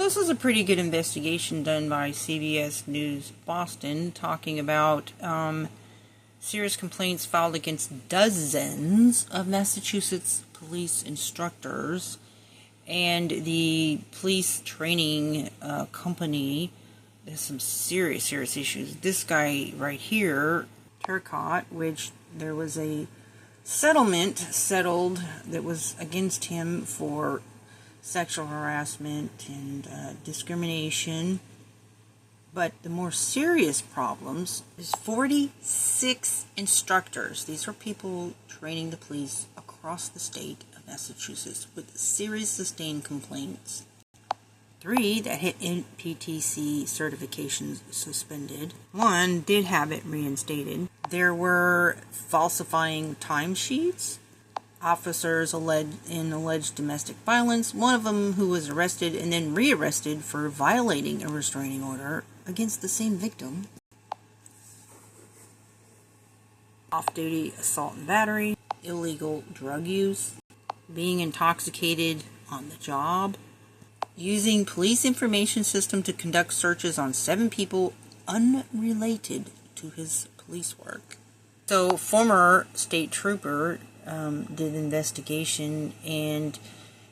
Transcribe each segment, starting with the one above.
this is a pretty good investigation done by CBS News Boston, talking about serious complaints filed against dozens of Massachusetts police instructors and the police training company. There's some serious issues. This guy right here, Turcotte, which there was a settlement settled that was against him for sexual harassment and discrimination. But the more serious problems is 46 instructors. These are people training the police across the state of Massachusetts with serious sustained complaints. 3 that hit NPTC certifications suspended. 1 did have it reinstated. There were falsifying timesheets, officers in alleged domestic violence, one of them who was arrested and then rearrested for violating a restraining order against the same victim. Off-duty assault and battery, illegal drug use, being intoxicated on the job, using police information system to conduct searches on 7 people unrelated to his police work. So, former state trooper did an investigation, and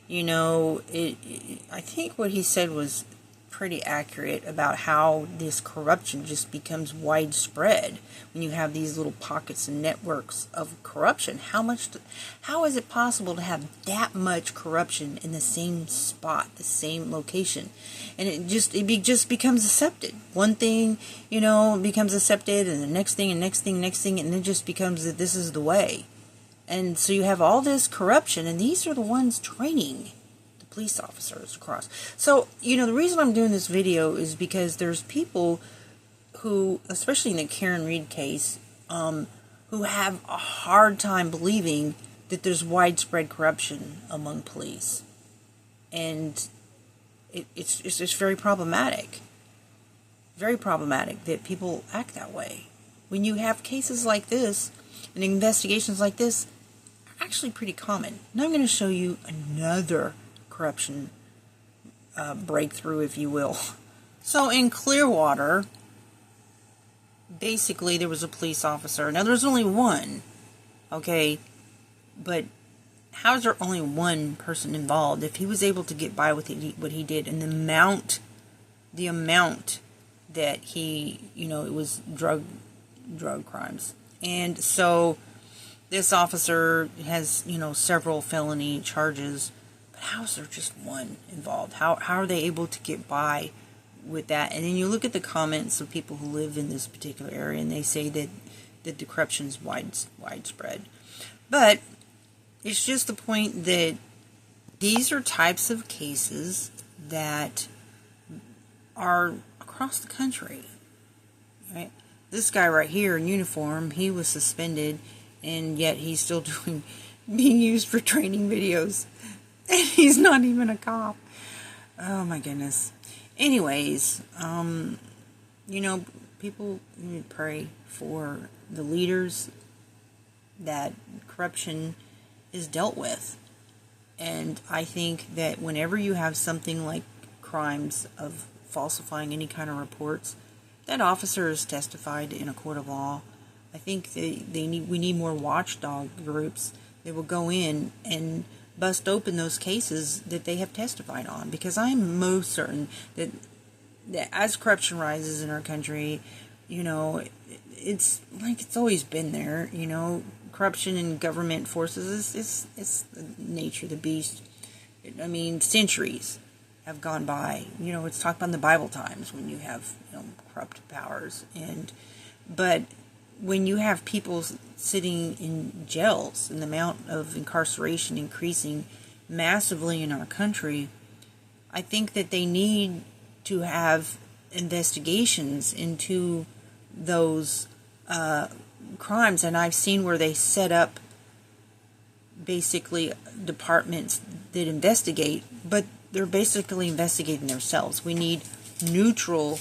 I think what he said was pretty accurate about how this corruption just becomes widespread when you have these little pockets and networks of corruption. How is it possible to have that much corruption in the same spot, the same location? And it just becomes accepted. One thing, becomes accepted, and the next thing, and next thing, and it just becomes that this is the way. And so you have all this corruption, and these are the ones training the police officers across. So, the reason I'm doing this video is because there's people who, especially in the Karen Read case, who have a hard time believing that there's widespread corruption among police. And it's just very problematic. Very problematic that people act that way. When you have cases like this, and investigations like this, are actually pretty common. Now I'm going to show you another corruption breakthrough, if you will. So in Clearwater, basically there was a police officer. Now there's only one, okay? But how is there only one person involved? If he was able to get by with what he did, and the amount that he, it was drug crimes. And so this officer has, several felony charges. But how is there just one involved? How are they able to get by with that? And then you look at the comments of people who live in this particular area, and they say that the corruption is widespread. But it's just the point that these are types of cases that are across the country, right? This guy right here in uniform, he was suspended, and yet he's still being used for training videos. And he's not even a cop. Oh my goodness. Anyways, people need to pray for the leaders that corruption is dealt with. And I think that whenever you have something like crimes of falsifying any kind of reports, that officer is testified in a court of law. I think we need more watchdog groups that will go in and bust open those cases that they have testified on, because I'm most certain that as corruption rises in our country, it's like it's always been there. Corruption in government forces is the nature of the beast. Centuries have gone by. It's talked about in the Bible times when you have corrupt powers, but when you have people sitting in jails and the amount of incarceration increasing massively in our country, I think that they need to have investigations into those crimes. And I've seen where they set up basically departments that investigate, but they're basically investigating themselves. We need neutral,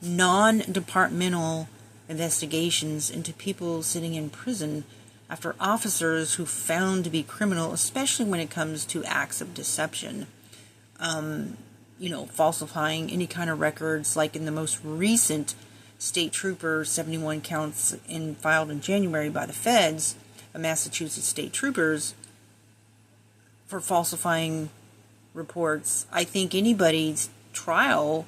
non-departmental investigations into people sitting in prison after officers who found to be criminal, especially when it comes to acts of deception. falsifying any kind of records, like in the most recent state trooper 71 counts filed in January by the feds, Massachusetts state troopers, for falsifying reports. I think anybody's trial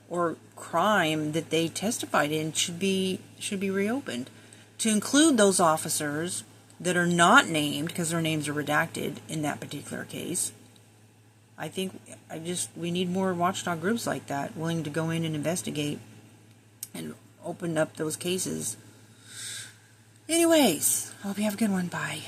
or crime that they testified in should be reopened, to include those officers that are not named because their names are redacted in that particular case. I think we need more watchdog groups like that, willing to go in and investigate and open up those cases. Anyways, I hope you have a good one. Bye.